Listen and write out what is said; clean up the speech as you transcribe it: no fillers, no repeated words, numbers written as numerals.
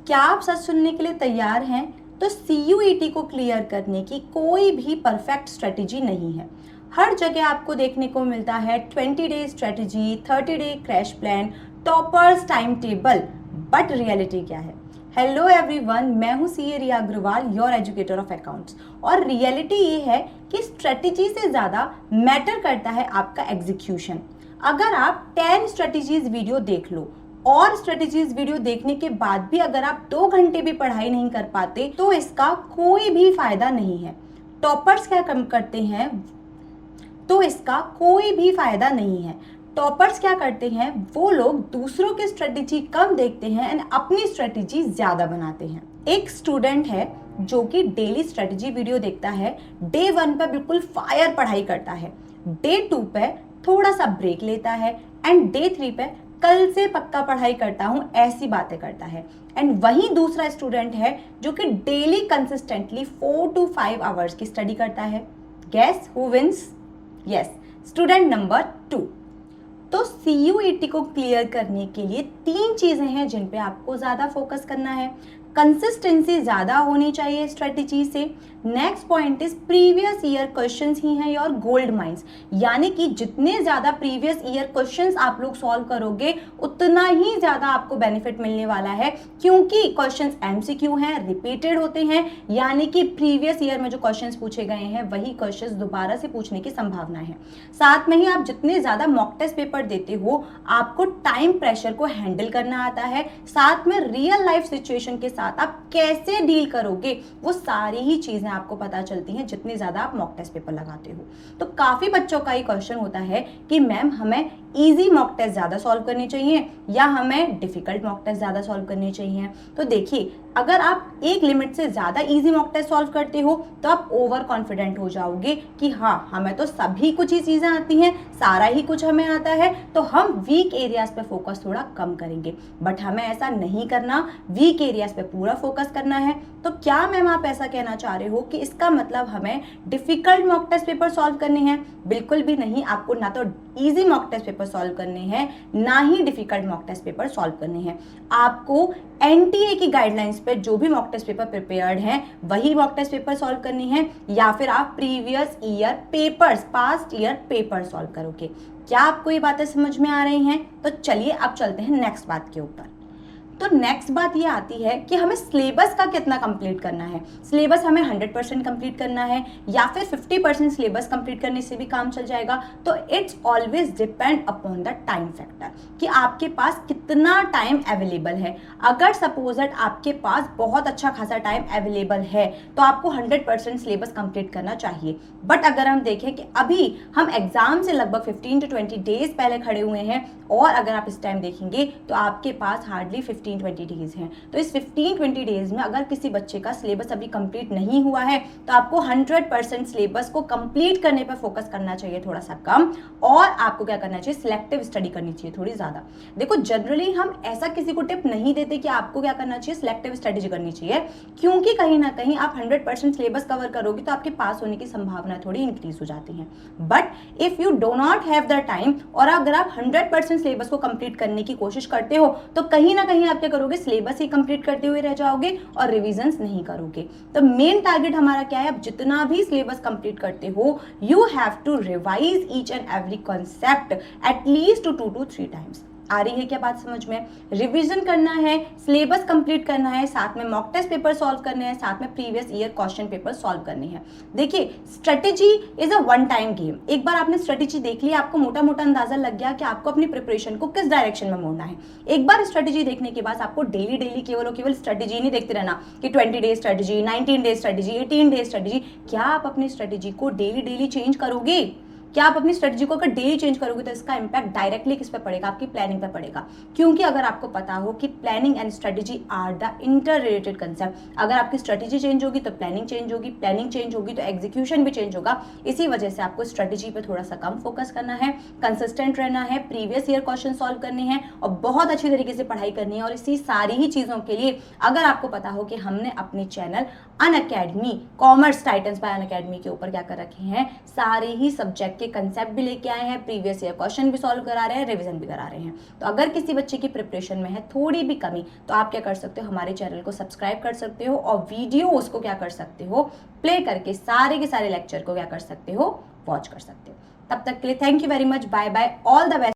क्या आप सच सुनने के लिए तैयार हैं? तो CUET को क्लियर करने की कोई भी परफेक्ट स्ट्रेटजी नहीं है। हर जगह आपको देखने को मिलता है 20 day strategy, 30 day crash plan, toppers time table, but reality क्या है? हेलो एवरीवन, मैं हूं CA Riya Agarwal, your educator of accounts. और रियलिटी ये है कि स्ट्रेटजी से ज़्यादा मैटर करता है आपका एग्जीक्यूशन। अगर आप 10 स्ट्रेटजीज वीडियो देख लो और स्ट्रेटजीज वीडियो देखने के बाद भी अगर आप 2 घंटे भी पढ़ाई नहीं कर पाते तो इसका कोई भी फायदा नहीं है। टॉपर्स क्या कम करते हैं तो इसका कोई भी फायदा नहीं है। टॉपर्स क्या करते हैं, वो लोग दूसरों की स्ट्रेटजी कम देखते हैं एंड अपनी स्ट्रेटजी ज्यादा बनाते हैं। एक स्टूडेंट है जो कि डेली स्ट्रेटजी वीडियो देखता है, डे 1 पे बिल्कुल फायर पढ़ाई करता है, डे 2 पे थोड़ा सा ब्रेक लेता है एंड डे 3 पे कल से पक्का पढ़ाई करता हूं ऐसी बातें करता है। एंड वहीं दूसरा स्टूडेंट है जो कि डेली कंसिस्टेंटली 4 to 5 आवर्स की स्टडी करता है। Guess who wins? Yes, student number 2। तो CUET को क्लियर करने के लिए 3 चीजें हैं जिन पे आपको ज्यादा फोकस करना है। कंसिस्टेंसी ज्यादा होनी चाहिए स्ट्रेटेजी से। Next point is previous year questions ही हैं योर गोल्ड माइंस, यानी कि जितने ज्यादा प्रीवियस ईयर क्वेश्चंस आप लोग सॉल्व करोगे उतना ही ज्यादा आपको बेनिफिट मिलने वाला है, क्योंकि क्वेश्चंस MCQ हैं, रिपीटेड होते हैं, यानी कि प्रीवियस ईयर में जो क्वेश्चंस पूछे गए हैं वही क्वेश्चंस दोबारा से पूछने की संभावना है। साथ में ही आप जितने ज्यादा मॉक टेस्ट पेपर देते हो आपको टाइम प्रेशर को हैंडल करना आता है, साथ में रियल लाइफ सिचुएशन के साथ आप कैसे डील करोगे वो सारी ही चीजें आपको पता चलती हैं जितनी ज्यादा आप मॉक टेस्ट पेपर लगाते हो। तो काफी बच्चों का ये क्वेश्चन होता है कि मैम हमें इजी मॉक टेस्ट ज्यादा सॉल्व करनी चाहिए या हमें डिफिकल्ट मॉक टेस्ट ज्यादा सॉल्व करनी चाहिए। तो देखिए, अगर आप एक लिमिट से ज्यादा इजी मॉक टेस्ट सॉल्व करते हो तो आप ओवर कॉन्फिडेंट हो जाओगे कि हाँ हमें तो सभी कुछ ही चीजें आती हैं, सारा ही कुछ हमें आता है, तो हम वीक एरियाज पे फोकस थोड़ा कम करेंगे। बट हमें ऐसा नहीं करना, वीक एरियाज पे पूरा फोकस करना है। तो क्या मैम आप ऐसा कहना चाह रहे हो कि इसका मतलब हमें difficult mock test paper solve करने हैं? बिल्कुल भी नहीं। आपको ना तो easy mock test paper solve करने हैं ना ही difficult mock test paper solve करने हैं। आपको NTA की गाइडलाइंस पे जो भी मॉक टेस्ट पेपर प्रिपेयर्ड हैं वही मॉक टेस्ट पेपर सॉल्व करनी है, या फिर आप previous year papers, past year paper solve करोगे। क्या आपको ये बातें समझ में आ रही हैं? तो चलिए अब चलते हैं नेक्स्ट बात के ऊपर। तो नेक्स्ट बात ये आती है कि हमें सिलेबस का कितना कंप्लीट करना है। सिलेबस हमें 100% कंप्लीट करना है या फिर 50% सिलेबस कंप्लीट करने से भी काम चल जाएगा। तो it's always depend upon the time factor कि आपके पास कितना टाइम अवेलेबल है। अगर सपोज दैट आपके पास बहुत अच्छा खासा टाइम अवेलेबल है तो आपको 100% सिलेबस कंप्लीट करना चाहिए। बट अगर हम देखें कि अभी हम एग्जाम से लगभग 15 to 20 डेज पहले खड़े हुए हैं और अगर आप इस टाइम देखेंगे तो आपके पास हार्डली 15-20 डेज हैं। तो इस 15-20 डेज में अगर किसी बच्चे का सिलेबस अभी कंप्लीट नहीं हुआ है तो आपको 100% सिलेबस को कंप्लीट करने पर फोकस करना चाहिए, थोड़ा सा कम, और आपको क्या करना चाहिए, सिलेक्टिव स्टडी करनी चाहिए थोड़ी ज्यादा। देखो, जनरली हम ऐसा किसी को टिप नहीं देते कि आपको क्या करना चाहिए, सिलेक्टिव स्टडी करनी चाहिए, क्योंकि कहीं ना कहीं आप 100% सिलेबस कवर करोगे तो आपके पास होने की संभावना थोड़ी इंक्रीज हो जाती है। But if you do not have the time और अगर आप 100% सिलेबस को कंप्लीट करने की कोशिश करते हो तो कहीं ना कहीं आप क्या करोगे, सिलेबस ही कंप्लीट करते हुए रह जाओगे और रिविजन्स नहीं करोगे। तो मेन टारगेट हमारा क्या है, आप जितना भी सिलेबस कंप्लीट करते हो you have to revise each and every concept at least 2 to 3 times. आ रही है क्या बात समझ में? रिवीजन करना है, सिलेबस कंप्लीट करना है, साथ में मॉक टेस्ट पेपर सॉल्व करने हैं, साथ में previous year question paper solve करने हैं। देखिए, strategy is a one time game. एक बार आपने स्ट्रेटेजी देख ली, आपको मोटा मोटा अंदाजा लग गया कि आपको अपनी प्रिपरेशन को किस डायरेक्शन में मोड़ना है। एक बार स्ट्रेटेजी देखने के बाद आपको डेली डेली केवल स्ट्रेटेजी नहीं देखते रहना कि 20 days strategy, 19 days strategy, 18 days strategy. क्या आप अपनी स्ट्रेटेजी को डेली डेली चेंज करोगे? क्या आप अपनी स्ट्रेटजी को अगर डेली चेंज करोगे तो इसका इंपैक्ट डायरेक्टली किस पे पड़ेगा, आपकी प्लानिंग पे पड़ेगा। क्योंकि अगर आपको पता हो कि planning and strategy are the interrelated concept, अगर आपकी स्ट्रेटजी चेंज होगी तो प्लानिंग चेंज होगी, प्लानिंग चेंज होगी तो एग्जीक्यूशन भी चेंज होगा। इसी वजह से आपको स्ट्रेटजी पे थोड़ा सा कम फोकस करना है, कंसिस्टेंट रहना है, प्रीवियस ईयर क्वेश्चन सॉल्व करने हैं और बहुत अच्छी तरीके से पढ़ाई करनी है। और इसी सारी ही चीजों के लिए अगर आपको पता हो कि हमने अपने channel Unacademy, commerce titans bye Unacademy के ऊपर क्या कर रखे हैं, सारे ही सब्जेक्ट के कंसेप्ट भी लेके आए हैं, प्रीवियस ईयर क्वेश्चन भी सॉल्व करा रहे हैं, रिवीजन भी करा रहे हैं। तो अगर किसी बच्चे की प्रिपरेशन में है थोड़ी भी कमी, तो आप क्या कर सकते हो, हमारे चैनल को सब्सक्राइब कर सकते हो और वीडियो उसको क्या कर सकते हो, प्ले करके सारे के सारे लेक्चर को क्या कर सकते हो, वॉच कर सकते हो। तब तक के लिए thank you very much, bye bye, all the best.